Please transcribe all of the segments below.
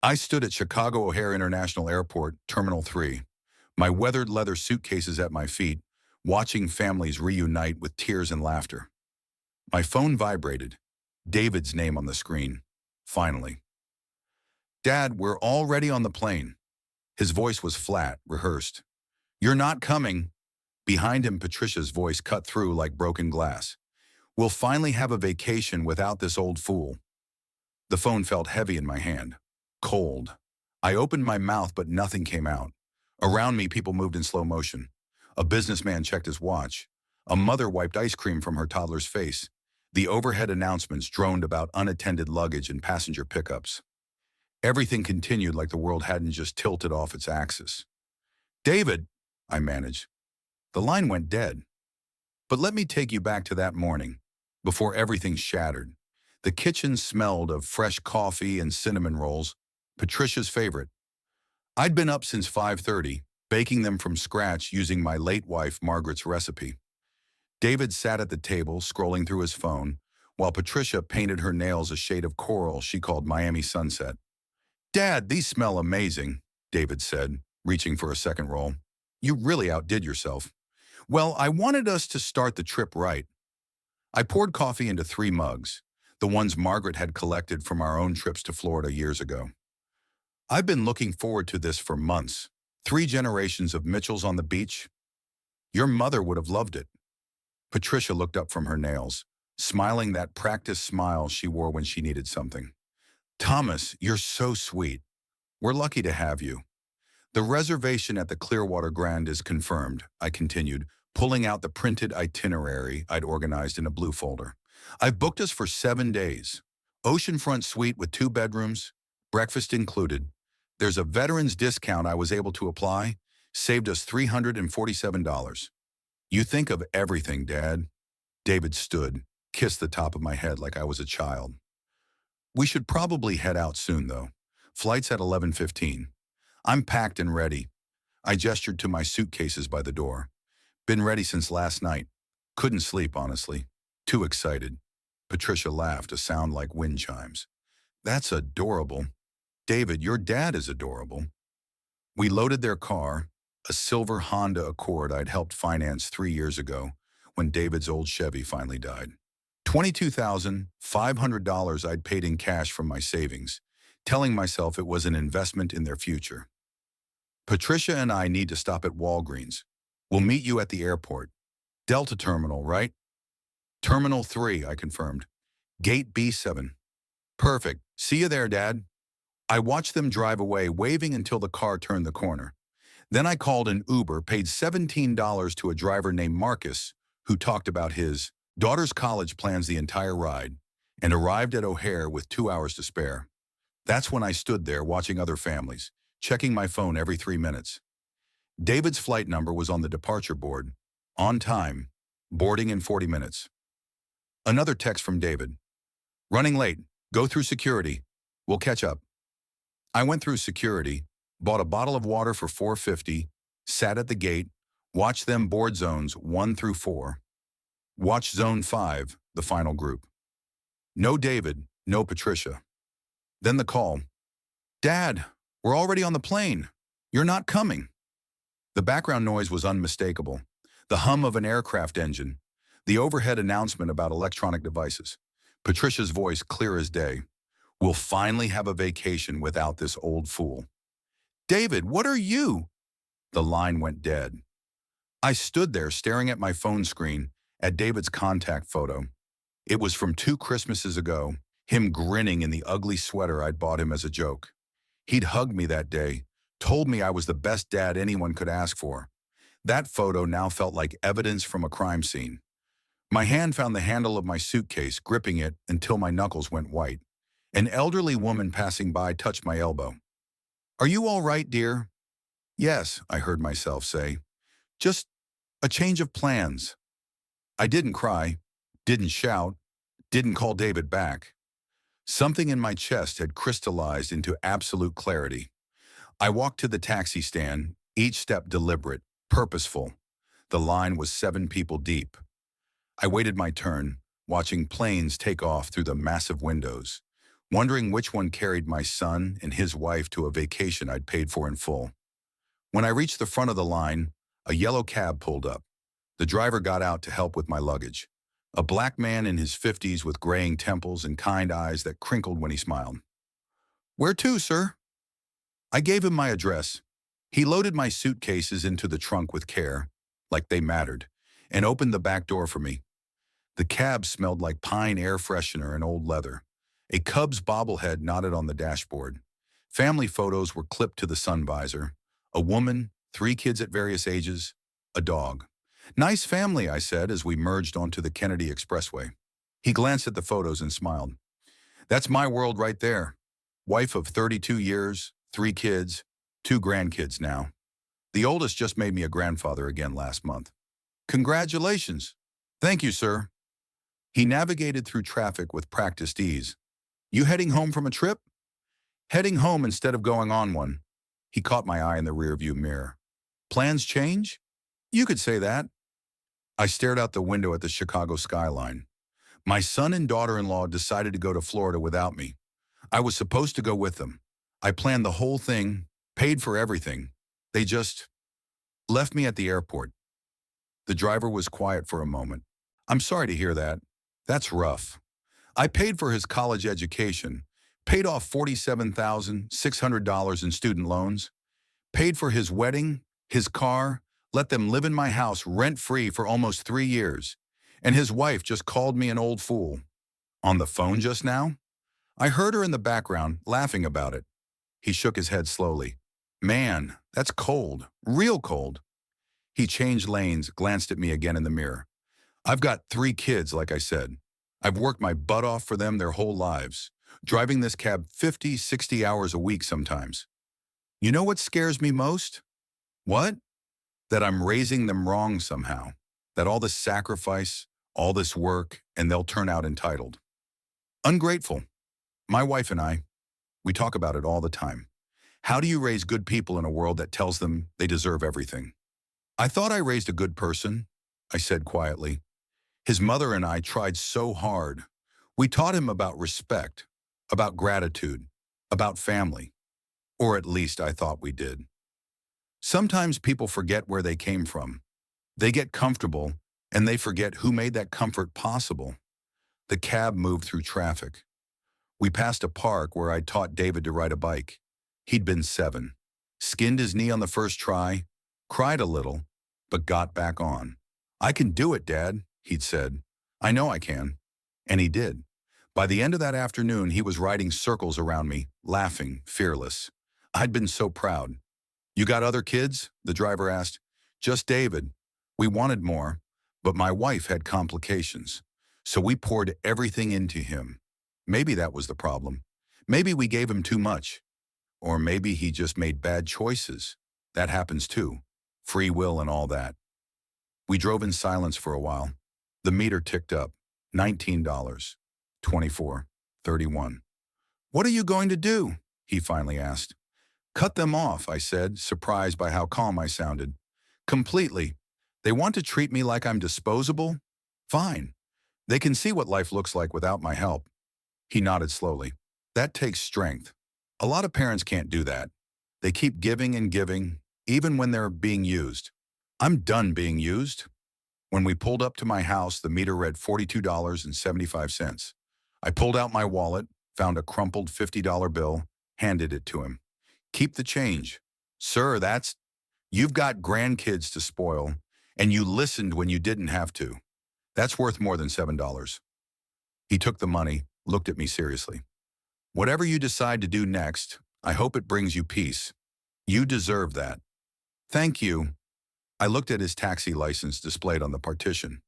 I stood at Chicago O'Hare International Airport, Terminal 3, my weathered leather suitcases at my feet, watching families reunite with tears and laughter. My phone vibrated. David's name on the screen. Finally. "Dad, we're already on the plane." His voice was flat, rehearsed. "You're not coming." Behind him, Patricia's voice cut through like broken glass. "We'll finally have a vacation without this old fool." The phone felt heavy in my hand. Cold. I opened my mouth, but nothing came out. Around me, people moved in slow motion. A businessman checked his watch. A mother wiped ice cream from her toddler's face. The overhead announcements droned about unattended luggage and passenger pickups. Everything continued like the world hadn't just tilted off its axis. "David," I managed. The line went dead. But let me take you back to that morning, before everything shattered. The kitchen smelled of fresh coffee and cinnamon rolls, Patricia's favorite. I'd been up since 5:30, baking them from scratch using my late wife Margaret's recipe. David sat at the table, scrolling through his phone, while Patricia painted her nails a shade of coral she called Miami Sunset. "Dad, these smell amazing," David said, reaching for a second roll. "You really outdid yourself." "Well, I wanted us to start the trip right." I poured coffee into 3 mugs, the ones Margaret had collected from our own trips to Florida years ago. "I've been looking forward to this for months. 3 generations of Mitchells on the beach. Your mother would have loved it." Patricia looked up from her nails, smiling that practiced smile she wore when she needed something. "Thomas, you're so sweet. We're lucky to have you." "The reservation at the Clearwater Grand is confirmed," I continued, pulling out the printed itinerary I'd organized in a blue folder. "I've booked us for 7 days. Oceanfront suite with 2 bedrooms, breakfast included. There's a veteran's discount I was able to apply, saved us $347. You think of everything, Dad." David stood, kissed the top of my head like I was a child. "We should probably head out soon, though. Flight's at 11:15. I'm packed and ready." I gestured to my suitcases by the door. "Been ready since last night. Couldn't sleep, honestly. Too excited." Patricia laughed, a sound like wind chimes. "That's adorable. David, your dad is adorable." We loaded their car, a silver Honda Accord I'd helped finance 3 years ago when David's old Chevy finally died. $22,500 I'd paid in cash from my savings, telling myself it was an investment in their future. "Patricia and I need to stop at Walgreens. We'll meet you at the airport. Delta Terminal, right?" "Terminal 3, I confirmed. Gate B7. "Perfect. See you there, Dad." I watched them drive away, waving until the car turned the corner. Then I called an Uber, paid $17 to a driver named Marcus, who talked about his daughter's college plans the entire ride, and arrived at O'Hare with 2 hours to spare. That's when I stood there watching other families, checking my phone every 3 minutes. David's flight number was on the departure board. On time. Boarding in 40 minutes. Another text from David. "Running late. Go through security. We'll catch up." I went through security, bought a bottle of water for $4.50, sat at the gate, watched them board zones 1 through 4. Watched zone 5, the final group. No David, no Patricia. Then the call. "Dad, we're already on the plane. You're not coming." The background noise was unmistakable. The hum of an aircraft engine. The overhead announcement about electronic devices. Patricia's voice clear as day. "We'll finally have a vacation without this old fool." "David, what are you?" The line went dead. I stood there staring at my phone screen, at David's contact photo. It was from 2 Christmases ago, him grinning in the ugly sweater I'd bought him as a joke. He'd hugged me that day, told me I was the best dad anyone could ask for. That photo now felt like evidence from a crime scene. My hand found the handle of my suitcase, gripping it until my knuckles went white. An elderly woman passing by touched my elbow. "Are you all right, dear?" "Yes," I heard myself say. "Just a change of plans." I didn't cry, didn't shout, didn't call David back. Something in my chest had crystallized into absolute clarity. I walked to the taxi stand, each step deliberate, purposeful. The line was 7 people deep. I waited my turn, watching planes take off through the massive windows. wondering which one carried my son and his wife to a vacation I'd paid for in full. When I reached the front of the line, a yellow cab pulled up. The driver got out to help with my luggage. A black man in his 50s with graying temples and kind eyes that crinkled when he smiled. "Where to, sir?" I gave him my address. He loaded my suitcases into the trunk with care, like they mattered, and opened the back door for me. The cab smelled like pine air freshener and old leather. A Cubs bobblehead nodded on the dashboard. Family photos were clipped to the sun visor. A woman, 3 kids at various ages, a dog. "Nice family," I said as we merged onto the Kennedy Expressway. He glanced at the photos and smiled. "That's my world right there. Wife of 32 years, 3 kids, 2 grandkids now. The oldest just made me a grandfather again last month." "Congratulations." "Thank you, sir." He navigated through traffic with practiced ease. "You heading home from a trip?" "Heading home instead of going on one." He caught my eye in the rearview mirror. "Plans change?" "You could say that." I stared out the window at the Chicago skyline. My son and daughter-in-law decided to go to Florida without me. I was supposed to go with them. I planned the whole thing, paid for everything. They just left me at the airport. The driver was quiet for a moment. "I'm sorry to hear that. That's rough. I paid for his college education, paid off $47,600 in student loans, paid for his wedding, his car, let them live in my house rent-free for almost 3 years. And his wife just called me an old fool. On the phone just now? I heard her in the background, laughing about it." He shook his head slowly. "Man, that's cold, real cold." He changed lanes, glanced at me again in the mirror. "I've got 3 kids, like I said. I've worked my butt off for them their whole lives, driving this cab 50, 60 hours a week sometimes. You know what scares me most?" "What?" "That I'm raising them wrong somehow. That all this sacrifice, all this work, and they'll turn out entitled. Ungrateful. My wife and I, we talk about it all the time. How do you raise good people in a world that tells them they deserve everything?" "I thought I raised a good person," I said quietly. "His mother and I tried so hard. We taught him about respect, about gratitude, about family. Or at least I thought we did. Sometimes people forget where they came from. They get comfortable, and they forget who made that comfort possible." The cab moved through traffic. We passed a park where I'd taught David to ride a bike. He'd been 7. Skinned his knee on the first try, cried a little, but got back on. "I can do it, Dad," he'd said. "I know I can." And he did. By the end of that afternoon, he was riding circles around me, laughing, fearless. I'd been so proud. "You got other kids?" the driver asked. "Just David. We wanted more, but my wife had complications. So we poured everything into him. Maybe that was the problem. Maybe we gave him too much. Or maybe he just made bad choices. That happens too. Free will and all that." We drove in silence for a while. The meter ticked up. $19. 24. 31. "What are you going to do?" he finally asked. "Cut them off," I said, surprised by how calm I sounded. "Completely. They want to treat me like I'm disposable? Fine. They can see what life looks like without my help." He nodded slowly. "That takes strength. A lot of parents can't do that. They keep giving and giving, even when they're being used. I'm done being used." When we pulled up to my house, the meter read $42.75. I pulled out my wallet, found a crumpled $50 bill, handed it to him. "Keep the change." "Sir, you've got grandkids to spoil, and you listened when you didn't have to. That's worth more than $7. He took the money, looked at me seriously. "Whatever you decide to do next, I hope it brings you peace. You deserve that." "Thank you." I looked at his taxi license displayed on the partition.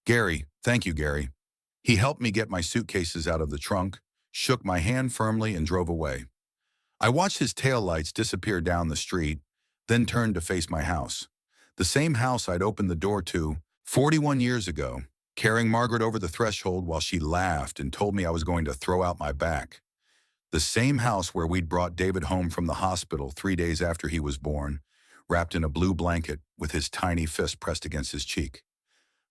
"Gary, thank you, Gary." He helped me get my suitcases out of the trunk, shook my hand firmly, and drove away. I watched his taillights disappear down the street, then turned to face my house. The same house I'd opened the door to 41 years ago, carrying Margaret over the threshold while she laughed and told me I was going to throw out my back. The same house where we'd brought David home from the hospital 3 days after he was born, wrapped in a blue blanket with his tiny fist pressed against his cheek.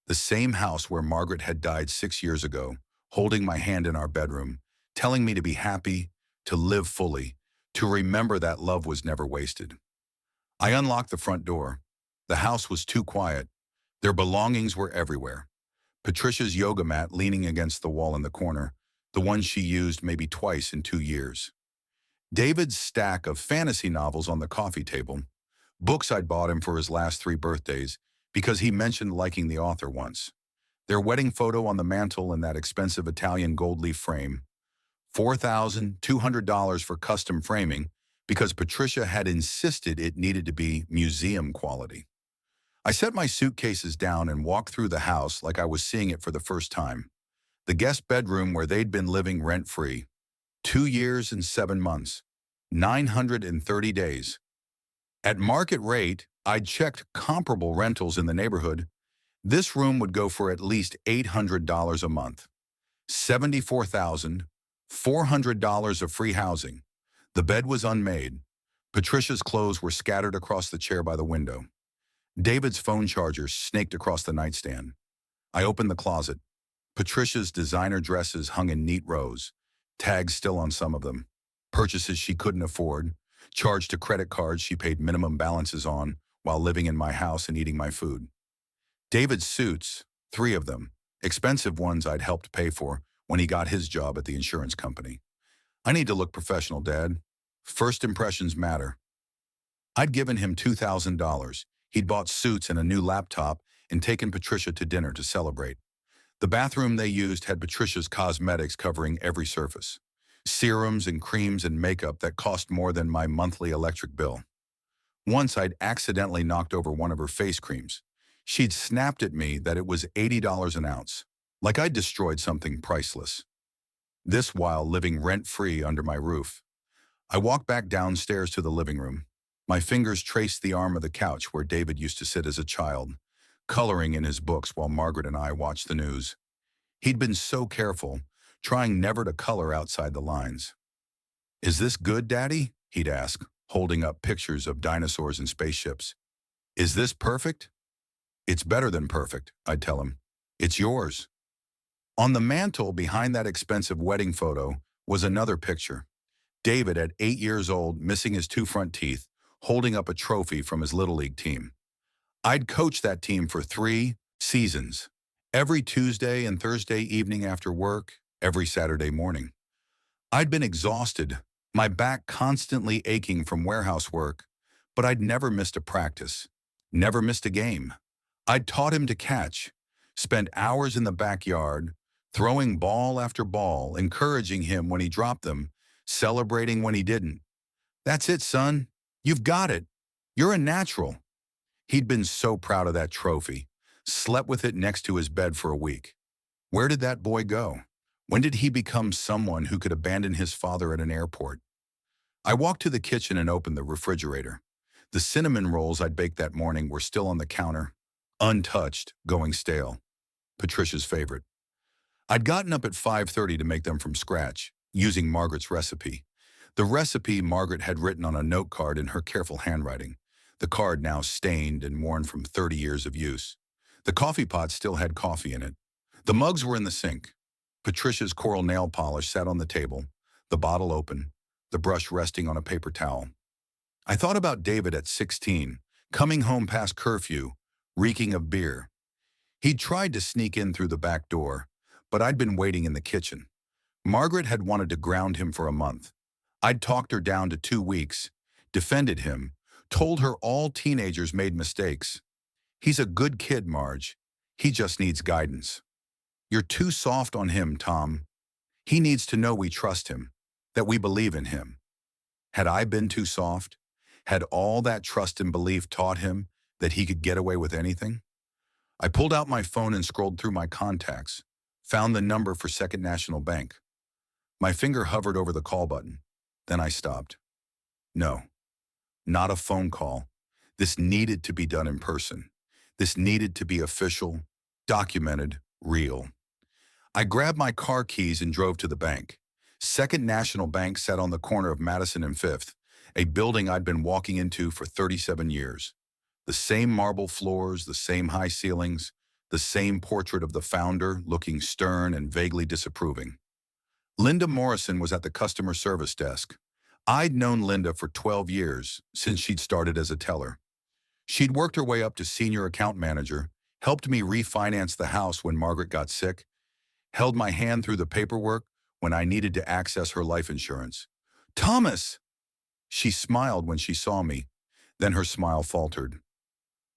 The same house where Margaret had died 6 years ago, holding my hand in our bedroom, telling me to be happy, to live fully, to remember that love was never wasted. I unlocked the front door. The house was too quiet. Their belongings were everywhere. Patricia's yoga mat leaning against the wall in the corner, the one she used maybe twice in 2 years. David's stack of fantasy novels on the coffee table, books I'd bought him for his last 3 birthdays because he mentioned liking the author once. Their wedding photo on the mantle in that expensive Italian gold leaf frame. $4,200 for custom framing because Patricia had insisted it needed to be museum quality. I set my suitcases down and walked through the house like I was seeing it for the first time. The guest bedroom where they'd been living rent-free. 2 years and 7 months. 930 days. At market rate, I'd checked comparable rentals in the neighborhood. This room would go for at least $800 a month. $74,400 of free housing. The bed was unmade. Patricia's clothes were scattered across the chair by the window. David's phone charger snaked across the nightstand. I opened the closet. Patricia's designer dresses hung in neat rows, tags still on some of them. Purchases she couldn't afford, charged to credit cards she paid minimum balances on while living in my house and eating my food. David's suits, 3 of them, expensive ones I'd helped pay for when he got his job at the insurance company. I need to look professional, Dad. First impressions matter. I'd given him $2,000. He'd bought suits and a new laptop and taken Patricia to dinner to celebrate. The bathroom they used had Patricia's cosmetics covering every surface. Serums and creams and makeup that cost more than my monthly electric bill. Once I'd accidentally knocked over one of her face creams. She'd snapped at me that it was $80 an ounce, like I'd destroyed something priceless. This while living rent-free under my roof. I walked back downstairs to the living room. My fingers traced the arm of the couch where David used to sit as a child, coloring in his books while Margaret and I watched the news. He'd been so careful, trying never to color outside the lines. "Is this good, Daddy?" he'd ask, holding up pictures of dinosaurs and spaceships. "Is this perfect?" "It's better than perfect," I'd tell him. "It's yours." On the mantle behind that expensive wedding photo was another picture. David at 8 years old, missing his 2 front teeth, holding up a trophy from his Little League team. I'd coached that team for 3 seasons. Every Tuesday and Thursday evening after work, every Saturday morning. I'd been exhausted, my back constantly aching from warehouse work, but I'd never missed a practice, never missed a game. I'd taught him to catch, spent hours in the backyard, throwing ball after ball, encouraging him when he dropped them, celebrating when he didn't. "That's it, son. You've got it. You're a natural." He'd been so proud of that trophy, slept with it next to his bed for a week. Where did that boy go? When did he become someone who could abandon his father at an airport? I walked to the kitchen and opened the refrigerator. The cinnamon rolls I'd baked that morning were still on the counter, untouched, going stale. Patricia's favorite. I'd gotten up at 5:30 to make them from scratch, using Margaret's recipe. The recipe Margaret had written on a note card in her careful handwriting, the card now stained and worn from 30 years of use. The coffee pot still had coffee in it. The mugs were in the sink. Patricia's coral nail polish sat on the table, the bottle open, the brush resting on a paper towel. I thought about David at 16, coming home past curfew, reeking of beer. He'd tried to sneak in through the back door, but I'd been waiting in the kitchen. Margaret had wanted to ground him for a month. I'd talked her down to 2 weeks, defended him, told her all teenagers made mistakes. "He's a good kid, Marge. He just needs guidance." "You're too soft on him, Tom. He needs to know we trust him, that we believe in him." Had I been too soft? Had all that trust and belief taught him that he could get away with anything? I pulled out my phone and scrolled through my contacts, found the number for Second National Bank. My finger hovered over the call button. Then I stopped. No, not a phone call. This needed to be done in person. This needed to be official, documented, real. I grabbed my car keys and drove to the bank. Second National Bank sat on the corner of Madison and Fifth, a building I'd been walking into for 37 years. The same marble floors, the same high ceilings, the same portrait of the founder looking stern and vaguely disapproving. Linda Morrison was at the customer service desk. I'd known Linda for 12 years, since she'd started as a teller. She'd worked her way up to senior account manager, helped me refinance the house when Margaret got sick, held my hand through the paperwork when I needed to access her life insurance. "Thomas!" She smiled when she saw me. Then her smile faltered.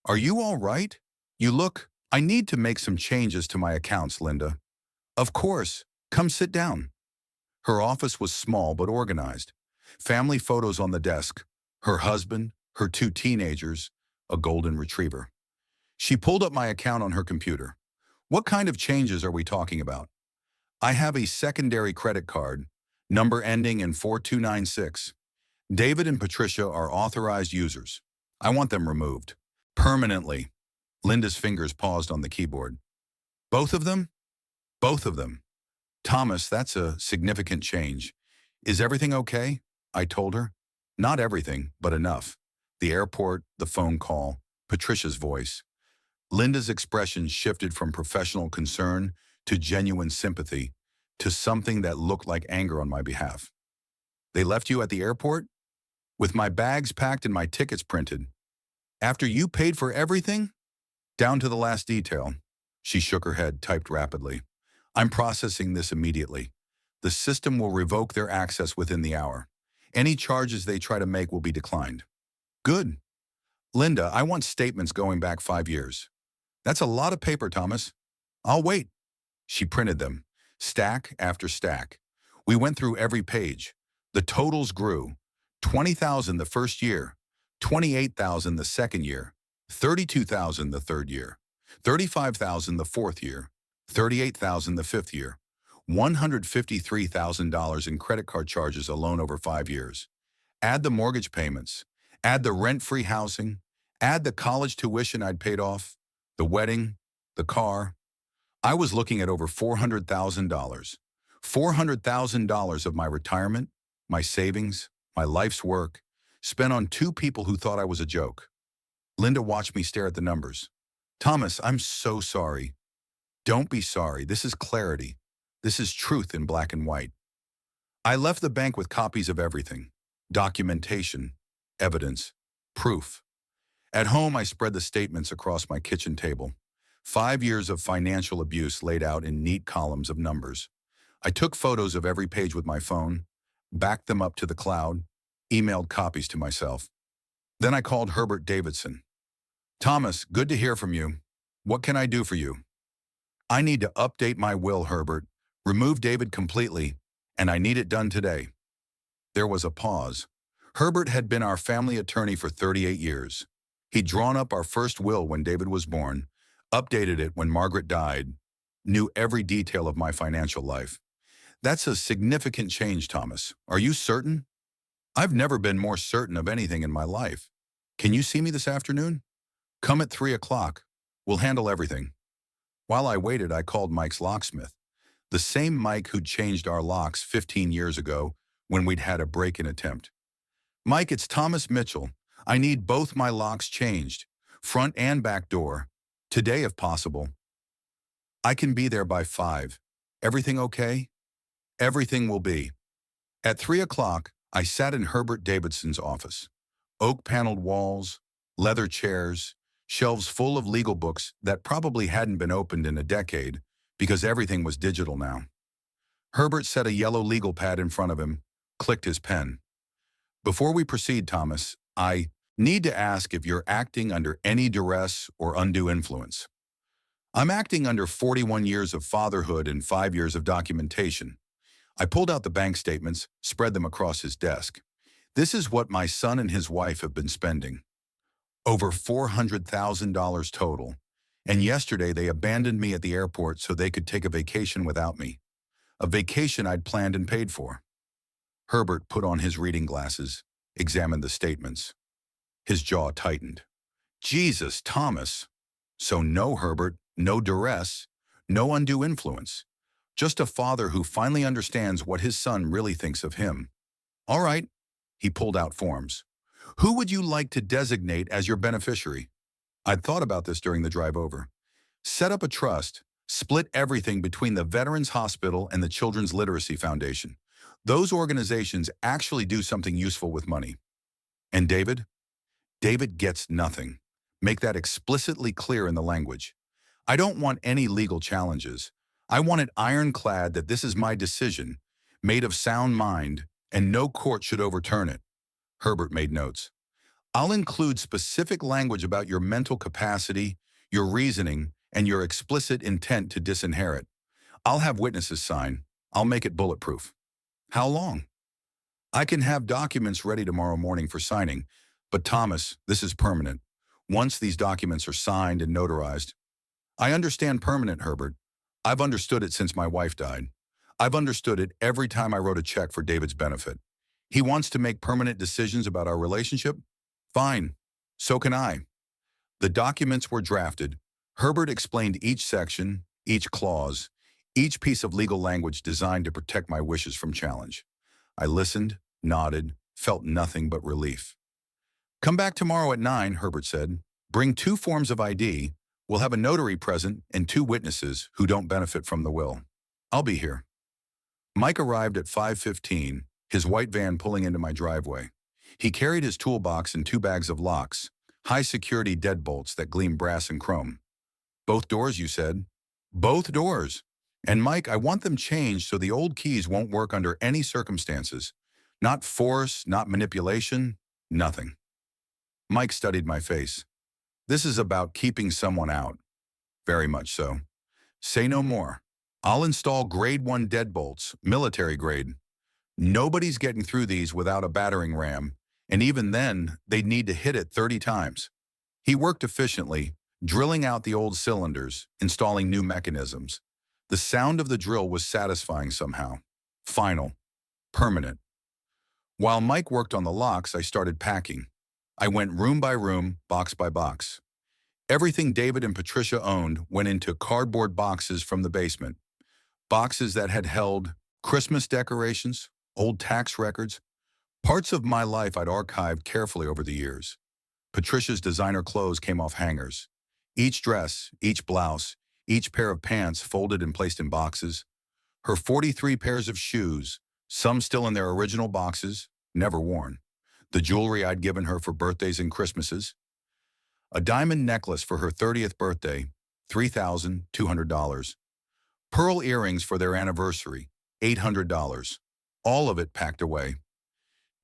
"Are you all right? You look. I need to make some changes to my accounts, Linda." "Of course. Come sit down." Her office was small but organized. Family photos on the desk. Her husband, her two teenagers, a golden retriever. She pulled up my account on her computer. "What kind of changes are we talking about?" "I have a secondary credit card, number ending in 4296. David and Patricia are authorized users. I want them removed. Permanently." Linda's fingers paused on the keyboard. "Both of them?" "Both of them." "Thomas, that's a significant change. Is everything okay?" I told her. Not everything, but enough. The airport, the phone call, Patricia's voice. Linda's expression shifted from professional concern to genuine sympathy, to something that looked like anger on my behalf. "They left you at the airport?" "With my bags packed and my tickets printed." "After you paid for everything?" "Down to the last detail." She shook her head, typed rapidly. "I'm processing this immediately. The system will revoke their access within the hour. Any charges they try to make will be declined." "Good." "Linda, I want statements going back 5 years." "That's a lot of paper, Thomas." "I'll wait." She printed them, stack after stack. We went through every page. The totals grew. 20,000 the first year, 28,000 the second year, 32,000 the third year, 35,000 the fourth year, 38,000 the fifth year, $153,000 in credit card charges alone over 5 years. Add the mortgage payments, add the rent-free housing, add the college tuition I'd paid off, the wedding, the car. I was looking at over $400,000. $400,000 of my retirement, my savings, my life's work, spent on 2 people who thought I was a joke. Linda watched me stare at the numbers. "Thomas, I'm so sorry." "Don't be sorry. This is clarity. This is truth in black and white." I left the bank with copies of everything. Documentation, evidence, proof. At home, I spread the statements across my kitchen table. 5 years of financial abuse laid out in neat columns of numbers. I took photos of every page with my phone, backed them up to the cloud, emailed copies to myself. Then I called Herbert Davidson. "Thomas, good to hear from you. What can I do for you?" "I need to update my will, Herbert. Remove David completely, and I need it done today." There was a pause. Herbert had been our family attorney for 38 years. He'd drawn up our first will when David was born, updated it when Margaret died, knew every detail of my financial life. "That's a significant change, Thomas. Are you certain?" "I've never been more certain of anything in my life." "Can you see me this afternoon?" "Come at 3 o'clock. We'll handle everything." While I waited, I called Mike's locksmith. The same Mike who'd changed our locks 15 years ago when we'd had a break-in attempt. "Mike, it's Thomas Mitchell. I need both my locks changed, front and back door. Today, if possible." "I can be there by 5. Everything okay?" "Everything will be." At 3 o'clock, I sat in Herbert Davidson's office. Oak-paneled walls, leather chairs, shelves full of legal books that probably hadn't been opened in a decade because everything was digital now. Herbert set a yellow legal pad in front of him, clicked his pen. "Before we proceed, Thomas, I need to ask if you're acting under any duress or undue influence." "I'm acting under 41 years of fatherhood and 5 years of documentation." I pulled out the bank statements, spread them across his desk. "This is what my son and his wife have been spending. Over $400,000 total. And yesterday they abandoned me at the airport so they could take a vacation without me. A vacation I'd planned and paid for." Herbert put on his reading glasses, examined the statements. His jaw tightened. "Jesus, Thomas. So no, Herbert, no duress, no undue influence. Just a father who finally understands what his son really thinks of him. All right." He pulled out forms. "Who would you like to designate as your beneficiary?" I'd thought about this during the drive over. "Set up a trust, Split everything between the Veterans Hospital and the Children's Literacy Foundation. Those organizations actually do something useful with money. And David? David gets nothing. Make that explicitly clear in the language. I don't want any legal challenges. I want it ironclad that this is my decision, made of sound mind, and no court should overturn it. Herbert made notes. I'll include specific language about your mental capacity, your reasoning, and your explicit intent to disinherit. I'll have witnesses sign. I'll make it bulletproof. How long? I can have documents ready tomorrow morning for signing, but Thomas, this is permanent. Once these documents are signed and notarized, I understand permanent, Herbert. I've understood it since my wife died. I've understood it every time I wrote a check for David's benefit. He wants to make permanent decisions about our relationship? Fine. So can I. The documents were drafted. Herbert explained each section, each clause, each piece of legal language designed to protect my wishes from challenge. I listened, nodded, felt nothing but relief. Come back tomorrow at 9, Herbert said. Bring 2 forms of ID. We'll have a notary present and 2 witnesses who don't benefit from the will. I'll be here. Mike arrived at 5:15, his white van pulling into my driveway. He carried his toolbox and 2 bags of locks, high-security deadbolts that gleam brass and chrome. Both doors, you said? Both doors. And Mike, I want them changed so the old keys won't work under any circumstances. Not force, not manipulation, nothing. Mike studied my face. This is about keeping someone out. Very much so. Say no more. I'll install grade 1 deadbolts, military grade. Nobody's getting through these without a battering ram, and even then, they'd need to hit it 30 times. He worked efficiently, drilling out the old cylinders, installing new mechanisms. The sound of the drill was satisfying somehow. Final. Permanent. While Mike worked on the locks, I started packing. I went room by room, box by box. Everything David and Patricia owned went into cardboard boxes from the basement. Boxes that had held Christmas decorations, old tax records, parts of my life I'd archived carefully over the years. Patricia's designer clothes came off hangers. Each dress, each blouse, each pair of pants folded and placed in boxes. Her 43 pairs of shoes, some still in their original boxes, never worn. The jewelry I'd given her for birthdays and Christmases. A diamond necklace for her 30th birthday, $3,200. Pearl earrings for their anniversary, $800. All of it packed away.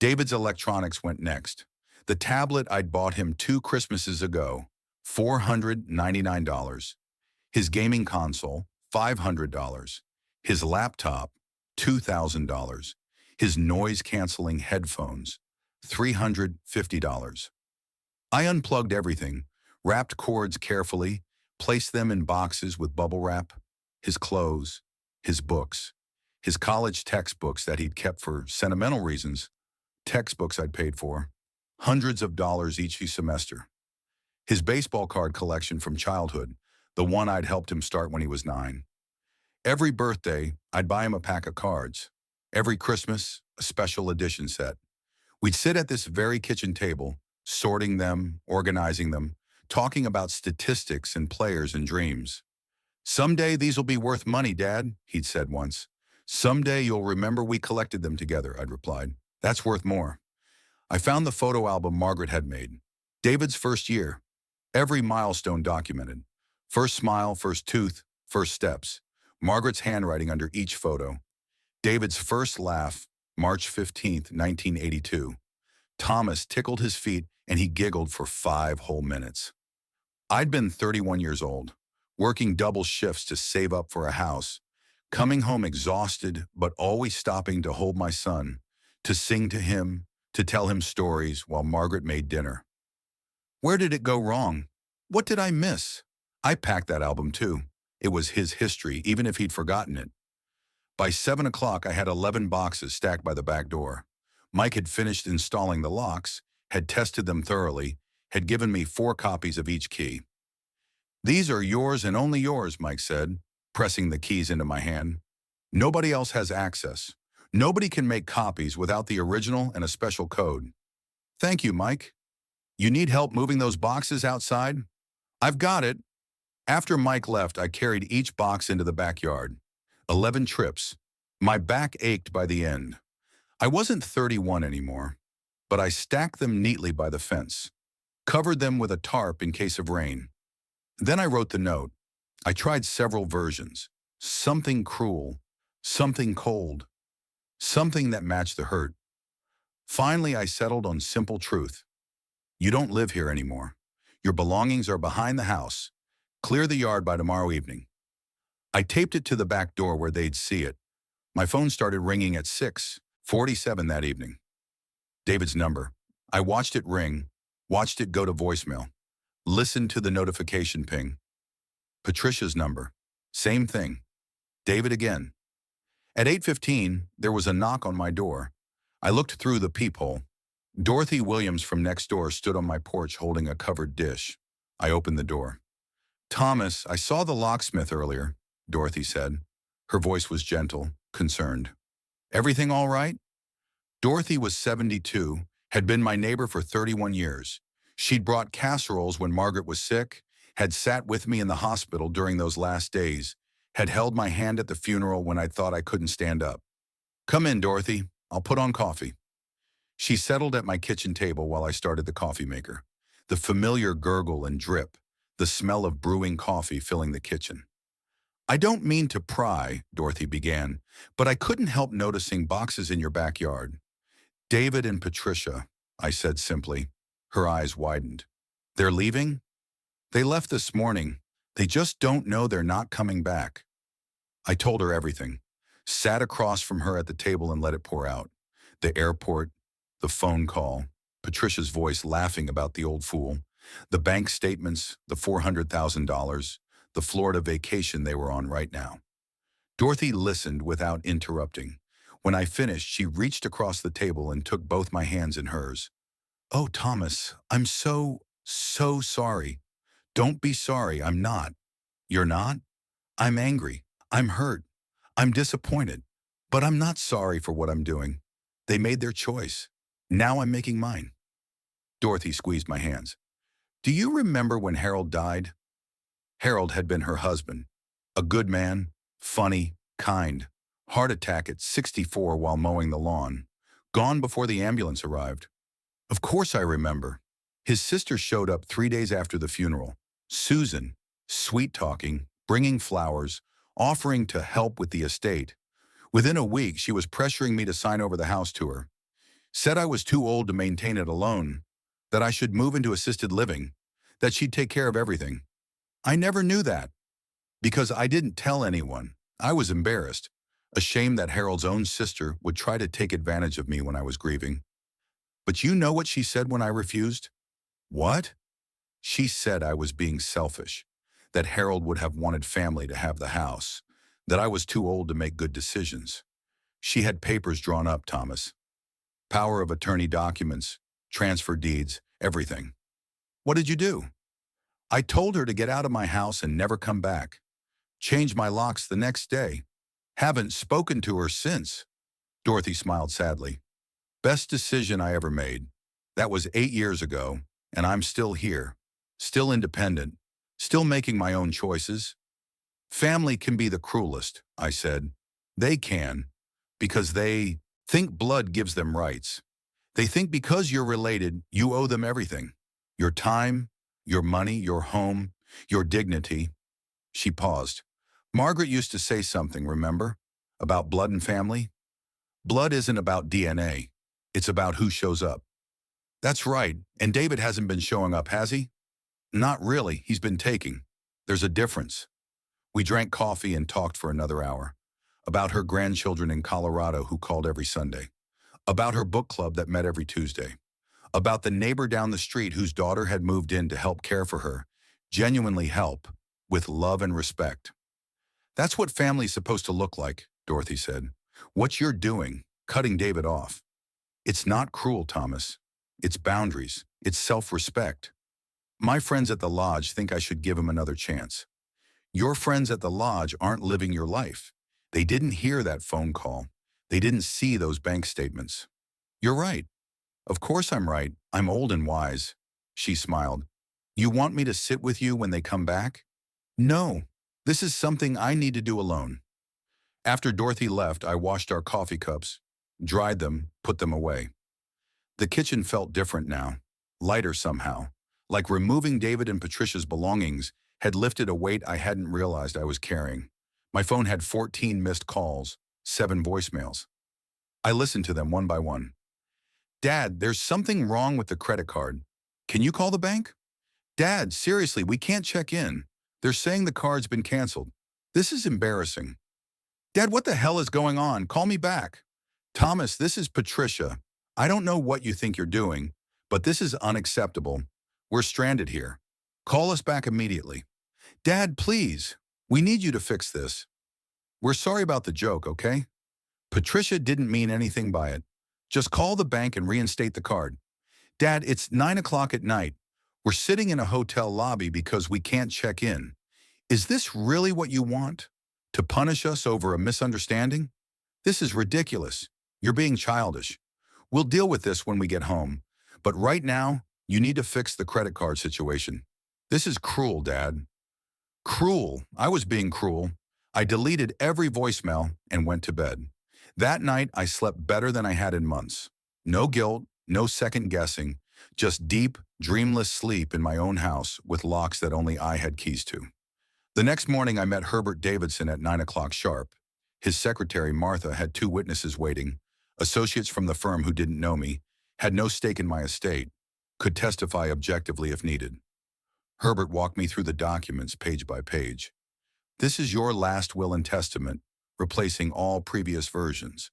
David's electronics went next. The tablet I'd bought him 2 Christmases ago, $499. His gaming console, $500. His laptop, $2,000. His noise-canceling headphones, $350. I unplugged everything, wrapped cords carefully, placed them in boxes with bubble wrap. His clothes, his books, his college textbooks that he'd kept for sentimental reasons, textbooks I'd paid for, hundreds of dollars each semester. His baseball card collection from childhood, the one I'd helped him start when he was 9. Every birthday, I'd buy him a pack of cards. Every Christmas, a special edition set. We'd sit at this very kitchen table, sorting them, organizing them, talking about statistics and players and dreams. Someday these will be worth money, Dad, he'd said once. Someday you'll remember we collected them together, I'd replied. That's worth more. I found the photo album Margaret had made. David's first year. Every milestone documented. First smile, first tooth, first steps. Margaret's handwriting under each photo. David's first laugh, March 15th, 1982. Thomas tickled his feet and he giggled for 5 whole minutes. I'd been 31 years old, working double shifts to save up for a house, coming home exhausted but always stopping to hold my son, to sing to him, to tell him stories while Margaret made dinner. Where did it go wrong? What did I miss? I packed that album too. It was his history, even if he'd forgotten it. By 7 o'clock, I had 11 boxes stacked by the back door. Mike had finished installing the locks, had tested them thoroughly, had given me 4 copies of each key. These are yours and only yours, Mike said, pressing the keys into my hand. Nobody else has access. Nobody can make copies without the original and a special code. Thank you, Mike. You need help moving those boxes outside? I've got it. After Mike left, I carried each box into the backyard. 11 trips. My back ached by the end. I wasn't 31 anymore, but I stacked them neatly by the fence, covered them with a tarp in case of rain. Then I wrote the note. I tried several versions. Something cruel, something cold, something that matched the hurt. Finally, I settled on simple truth. You don't live here anymore. Your belongings are behind the house. Clear the yard by tomorrow evening. I taped it to the back door where they'd see it. My phone started ringing at 6:47 that evening. David's number. I watched it ring, watched it go to voicemail, listened to the notification ping. Patricia's number. Same thing. David again. At 8:15, there was a knock on my door. I looked through the peephole. Dorothy Williams from next door stood on my porch holding a covered dish. I opened the door. "Thomas, I saw the locksmith earlier," Dorothy said. Her voice was gentle, concerned. "Everything all right?" Dorothy was 72, had been my neighbor for 31 years. She'd brought casseroles when Margaret was sick, had sat with me in the hospital during those last days, had held my hand at the funeral when I thought I couldn't stand up. "Come in, Dorothy. I'll put on coffee." She settled at my kitchen table while I started the coffee maker. The familiar gurgle and drip, the smell of brewing coffee filling the kitchen. "I don't mean to pry," Dorothy began, "but I couldn't help noticing boxes in your backyard." "David and Patricia," I said simply. Her eyes widened. "They're leaving?" "They left this morning. They just don't know they're not coming back." I told her everything, sat across from her at the table and let it pour out. The airport, the phone call, Patricia's voice laughing about the old fool, the bank statements, the $400,000, the Florida vacation they were on right now. Dorothy listened without interrupting. When I finished, she reached across the table and took both my hands in hers. "Oh, Thomas, I'm so sorry." "Don't be sorry, I'm not." "You're not?" "I'm angry. I'm hurt. I'm disappointed. But I'm not sorry for what I'm doing. They made their choice. Now I'm making mine." Dorothy squeezed my hands. "Do you remember when Harold died?" Harold had been her husband. A good man, funny, kind. Heart attack at 64 while mowing the lawn. Gone before the ambulance arrived. Of course I remember. His sister showed up 3 days after the funeral. Susan, sweet-talking, bringing flowers, offering to help with the estate. Within a week, she was pressuring me to sign over the house to her. Said I was too old to maintain it alone, that I should move into assisted living, that she'd take care of everything. I never knew that, because I didn't tell anyone. I was embarrassed, ashamed that Harold's own sister would try to take advantage of me when I was grieving. But you know what she said when I refused? "What?" "She said I was being selfish, that Harold would have wanted family to have the house, that I was too old to make good decisions." She had papers drawn up, Thomas. Power of attorney documents, transfer deeds, everything. What did you do? I told her to get out of my house and never come back. Changed my locks the next day. Haven't spoken to her since. Dorothy smiled sadly. Best decision I ever made. That was 8 years ago, and I'm still here. Still independent. Still making my own choices. Family can be the cruelest, I said. They can, because they think blood gives them rights. They think because you're related, you owe them everything. Your time, your money, your home, your dignity. She paused. Margaret used to say something, remember? About blood and family? Blood isn't about DNA. It's about who shows up. That's right, and David hasn't been showing up, has he? Not really, he's been taking. There's a difference. We drank coffee and talked for another hour. About her grandchildren in Colorado who called every Sunday. About her book club that met every Tuesday. About the neighbor down the street whose daughter had moved in to help care for her. Genuinely help, with love and respect. That's what family's supposed to look like, Dorothy said. What you're doing, cutting David off. It's not cruel, Thomas. It's boundaries. It's self-respect. My friends at the lodge think I should give him another chance. Your friends at the lodge aren't living your life. They didn't hear that phone call. They didn't see those bank statements. You're right. Of course I'm right. I'm old and wise. She smiled. You want me to sit with you when they come back? No, this is something I need to do alone. After Dorothy left, I washed our coffee cups, dried them, put them away. The kitchen felt different now, lighter somehow, like removing David and Patricia's belongings had lifted a weight I hadn't realized I was carrying. My phone had 14 missed calls, 7 voicemails. I listened to them one by one. Dad, there's something wrong with the credit card. Can you call the bank? Dad, seriously, we can't check in. They're saying the card's been canceled. This is embarrassing. Dad, what the hell is going on? Call me back. Thomas, this is Patricia. I don't know what you think you're doing, but this is unacceptable. We're stranded here. Call us back immediately. Dad, please. We need you to fix this. We're sorry about the joke, okay? Patricia didn't mean anything by it. Just call the bank and reinstate the card. Dad, it's 9 o'clock at night. We're sitting in a hotel lobby because we can't check in. Is this really what you want? To punish us over a misunderstanding? This is ridiculous. You're being childish. We'll deal with this when we get home. But right now, you need to fix the credit card situation. This is cruel, Dad. Cruel. I was being cruel. I deleted every voicemail and went to bed. That night, I slept better than I had in months. No guilt, no second guessing, just deep, dreamless sleep in my own house with locks that only I had keys to. The next morning, I met Herbert Davidson at 9 o'clock sharp. His secretary, Martha, had 2 witnesses waiting, associates from the firm who didn't know me, had no stake in my estate, could testify objectively if needed. Herbert walked me through the documents page by page. This is your last will and testament, replacing all previous versions.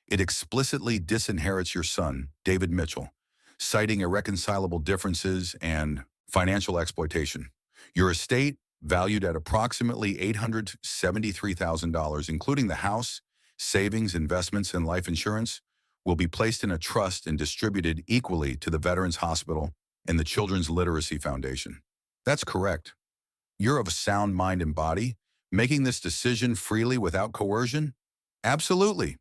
It explicitly disinherits your son, David Mitchell, citing irreconcilable differences and financial exploitation. Your estate, valued at approximately $873,000, including the house, savings, investments, and life insurance, will be placed in a trust and distributed equally to the Veterans Hospital and the Children's Literacy Foundation. That's correct. You're of a sound mind and body, making this decision freely without coercion? Absolutely.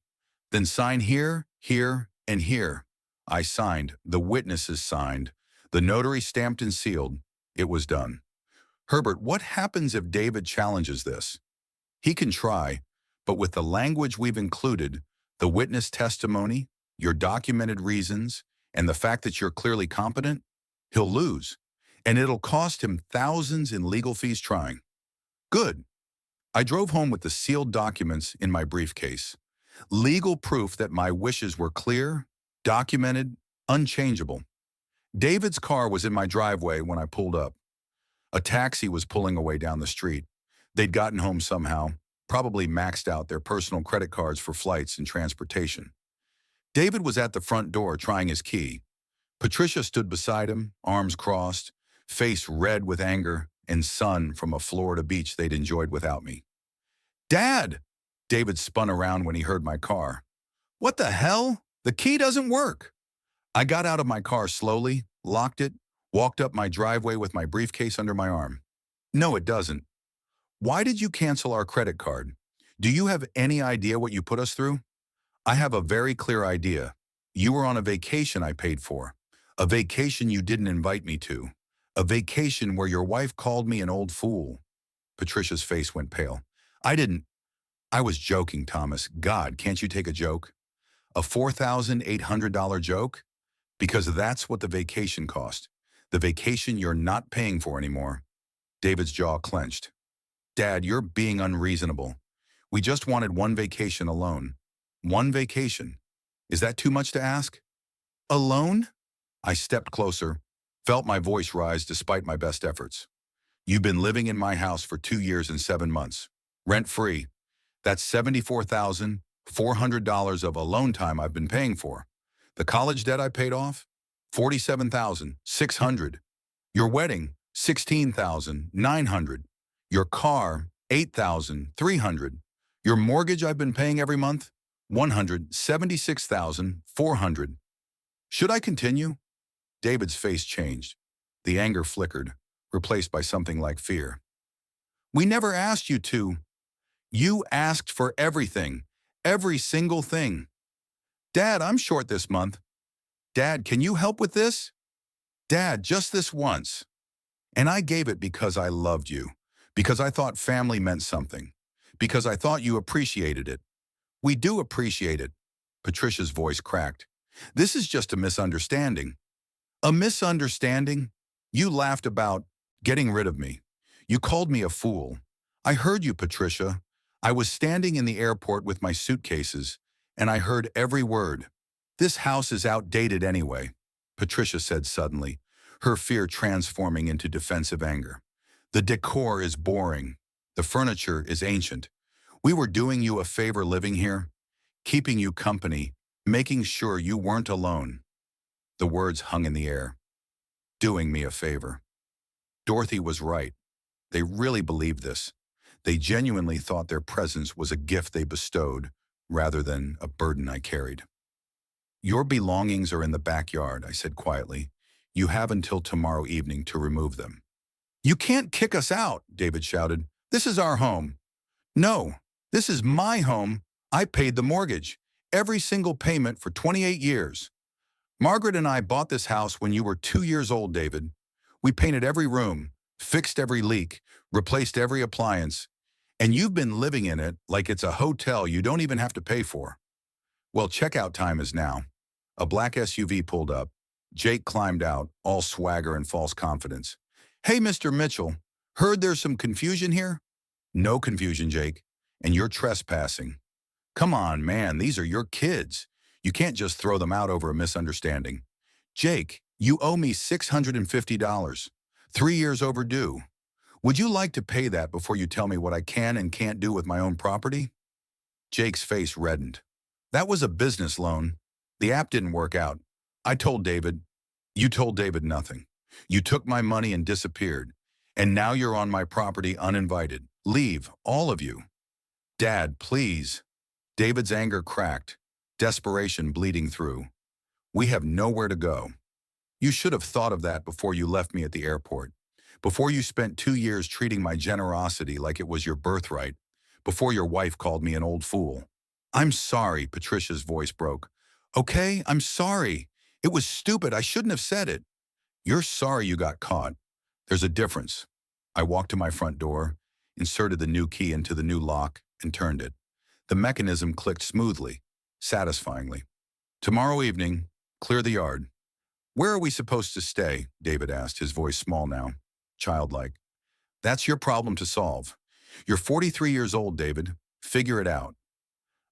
Then sign here, here, and here. I signed. The witnesses signed. The notary stamped and sealed. It was done. Herbert, what happens if David challenges this? He can try, but with the language we've included, the witness testimony, your documented reasons, and the fact that you're clearly competent, he'll lose. And it'll cost him thousands in legal fees trying. Good. I drove home with the sealed documents in my briefcase. Legal proof that my wishes were clear, documented, unchangeable. David's car was in my driveway when I pulled up. A taxi was pulling away down the street. They'd gotten home somehow, probably maxed out their personal credit cards for flights and transportation. David was at the front door trying his key. Patricia stood beside him, arms crossed, face red with anger and sun from a Florida beach they'd enjoyed without me. Dad! David spun around when he heard my car. What the hell? The key doesn't work. I got out of my car slowly, locked it, walked up my driveway with my briefcase under my arm. No, it doesn't. Why did you cancel our credit card? Do you have any idea what you put us through? I have a very clear idea. You were on a vacation I paid for. A vacation you didn't invite me to. A vacation where your wife called me an old fool. Patricia's face went pale. I was joking, Thomas. God, can't you take a joke? A $4,800 joke? Because that's what the vacation cost. The vacation you're not paying for anymore. David's jaw clenched. Dad, you're being unreasonable. We just wanted one vacation alone. One vacation. Is that too much to ask? Alone? I stepped closer, felt my voice rise despite my best efforts. You've been living in my house for 2 years and 7 months. Rent-free. That's $74,400 of alone time I've been paying for. The college debt I paid off? $47,600. Your wedding? $16,900. Your car? $8,300. Your mortgage I've been paying every month? $176,400. Should I continue? David's face changed. The anger flickered, replaced by something like fear. We never asked you to. You asked for everything. Every single thing. Dad, I'm short this month. Dad, can you help with this? Dad, just this once. And I gave it because I loved you. Because I thought family meant something. Because I thought you appreciated it. We do appreciate it. Patricia's voice cracked. This is just a misunderstanding. A misunderstanding? You laughed about getting rid of me. You called me a fool. I heard you, Patricia. I was standing in the airport with my suitcases, and I heard every word. This house is outdated anyway, Patricia said suddenly, her fear transforming into defensive anger. The decor is boring. The furniture is ancient. We were doing you a favor living here, keeping you company, making sure you weren't alone. The words hung in the air. Doing me a favor. Dorothy was right. They really believed this. They genuinely thought their presence was a gift they bestowed, rather than a burden I carried. Your belongings are in the backyard, I said quietly. You have until tomorrow evening to remove them. You can't kick us out, David shouted. This is our home. No, this is my home. I paid the mortgage, every single payment for 28 years. Margaret and I bought this house when you were 2 years old, David. We painted every room, fixed every leak, replaced every appliance, and you've been living in it like it's a hotel you don't even have to pay for. Well, checkout time is now. A black SUV pulled up. Jake climbed out, all swagger and false confidence. Hey, Mr. Mitchell, heard there's some confusion here? No confusion, Jake, and you're trespassing. Come on, man, these are your kids. You can't just throw them out over a misunderstanding. Jake, you owe me $650, 3 years overdue. Would you like to pay that before you tell me what I can and can't do with my own property? Jake's face reddened. That was a business loan. The app didn't work out. I told David. You told David nothing. You took my money and disappeared. And now you're on my property uninvited. Leave, all of you. Dad, please. David's anger cracked, desperation bleeding through. We have nowhere to go. You should have thought of that before you left me at the airport. Before you spent 2 years treating my generosity like it was your birthright. Before your wife called me an old fool. I'm sorry, Patricia's voice broke. Okay, I'm sorry. It was stupid. I shouldn't have said it. You're sorry you got caught. There's a difference. I walked to my front door, inserted the new key into the new lock, and turned it. The mechanism clicked smoothly, satisfyingly. Tomorrow evening, clear the yard. Where are we supposed to stay? David asked, his voice small now, childlike. That's your problem to solve. You're 43 years old, David. Figure it out.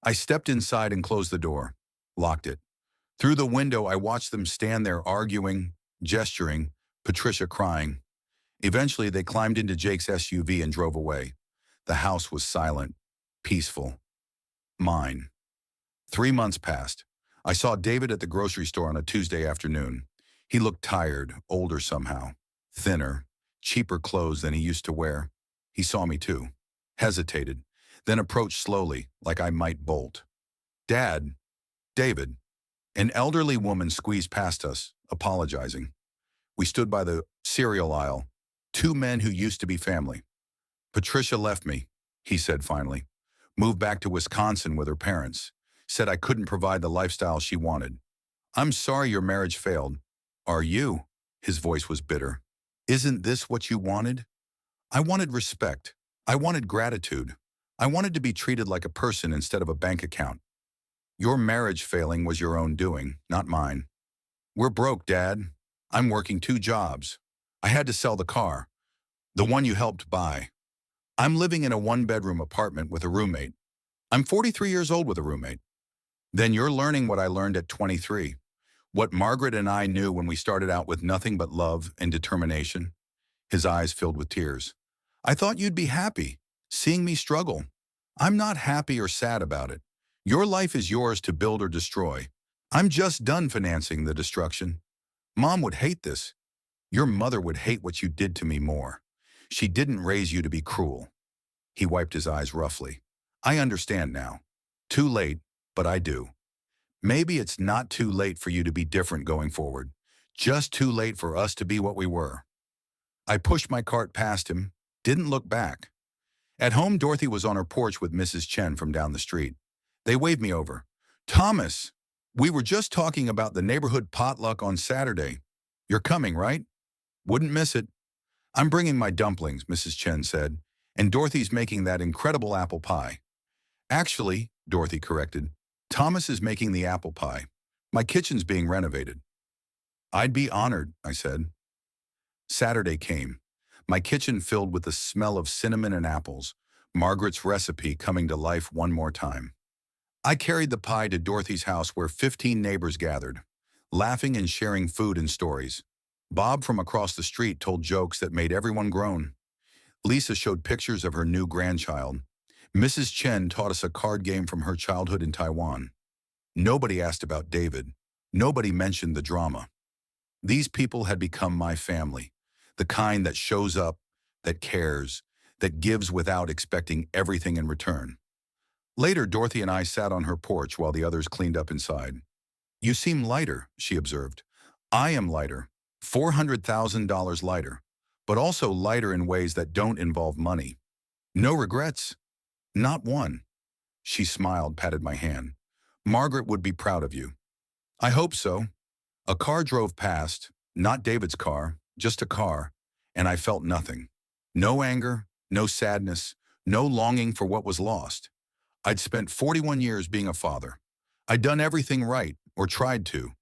I stepped inside and closed the door, locked it. Through the window, I watched them stand there arguing, gesturing, Patricia crying. Eventually, they climbed into Jake's SUV and drove away. The house was silent, peaceful. Mine. 3 months passed. I saw David at the grocery store on a Tuesday afternoon. He looked tired, older somehow, thinner, cheaper clothes than he used to wear. He saw me too, hesitated, then approached slowly, like I might bolt. Dad, David. An elderly woman squeezed past us, apologizing. We stood by the cereal aisle, 2 men who used to be family. Patricia left me, he said finally. Moved back to Wisconsin with her parents. Said I couldn't provide the lifestyle she wanted. I'm sorry your marriage failed. Are you? His voice was bitter. Isn't this what you wanted? I wanted respect. I wanted gratitude. I wanted to be treated like a person instead of a bank account. Your marriage failing was your own doing, not mine. We're broke, Dad. I'm working 2 jobs. I had to sell the car, the one you helped buy. I'm living in a 1-bedroom apartment with a roommate. I'm 43 years old with a roommate. Then you're learning what I learned at 23. What Margaret and I knew when we started out with nothing but love and determination. His eyes filled with tears. I thought you'd be happy, seeing me struggle. I'm not happy or sad about it. Your life is yours to build or destroy. I'm just done financing the destruction. Mom would hate this. Your mother would hate what you did to me more. She didn't raise you to be cruel. He wiped his eyes roughly. I understand now. Too late, but I do. Maybe it's not too late for you to be different going forward. Just too late for us to be what we were. I pushed my cart past him, didn't look back. At home, Dorothy was on her porch with Mrs. Chen from down the street. They waved me over. Thomas, we were just talking about the neighborhood potluck on Saturday. You're coming, right? Wouldn't miss it. I'm bringing my dumplings, Mrs. Chen said, And Dorothy's making that incredible apple pie. Actually, Dorothy corrected, Thomas is making the apple pie. My kitchen's being renovated. I'd be honored, I said. Saturday came. My kitchen filled with the smell of cinnamon and apples, Margaret's recipe coming to life one more time. I carried the pie to Dorothy's house where 15 neighbors gathered, laughing and sharing food and stories. Bob from across the street told jokes that made everyone groan. Lisa showed pictures of her new grandchild. Mrs. Chen taught us a card game from her childhood in Taiwan. Nobody asked about David. Nobody mentioned the drama. These people had become my family, the kind that shows up, that cares, that gives without expecting everything in return. Later, Dorothy and I sat on her porch while the others cleaned up inside. You seem lighter, she observed. I am lighter, $400,000 lighter, but also lighter in ways that don't involve money. No regrets? Not one. She smiled, patted my hand. Margaret would be proud of you. I hope so. A car drove past, not David's car, just a car, and I felt nothing. No anger, no sadness, no longing for what was lost. I'd spent 41 years being a father. I'd done everything right, or tried to.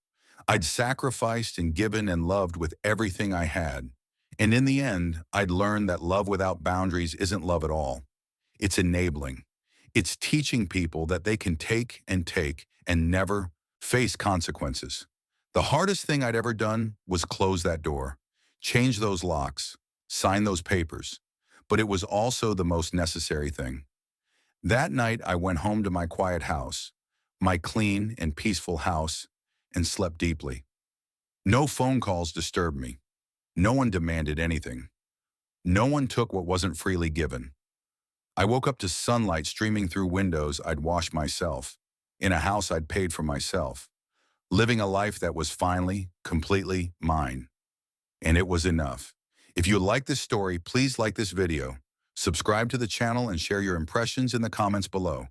I'd sacrificed and given and loved with everything I had. And in the end, I'd learned that love without boundaries isn't love at all. It's enabling. It's teaching people that they can take and never face consequences. The hardest thing I'd ever done was close that door, change those locks, sign those papers. But it was also the most necessary thing. That night, I went home to my quiet house, my clean and peaceful house, and slept deeply. No phone calls disturbed me. No one demanded anything. No one took what wasn't freely given. I woke up to sunlight streaming through windows I'd washed myself, in a house I'd paid for myself, living a life that was finally, completely mine. And it was enough. If you like this story, please like this video, subscribe to the channel, and share your impressions in the comments below.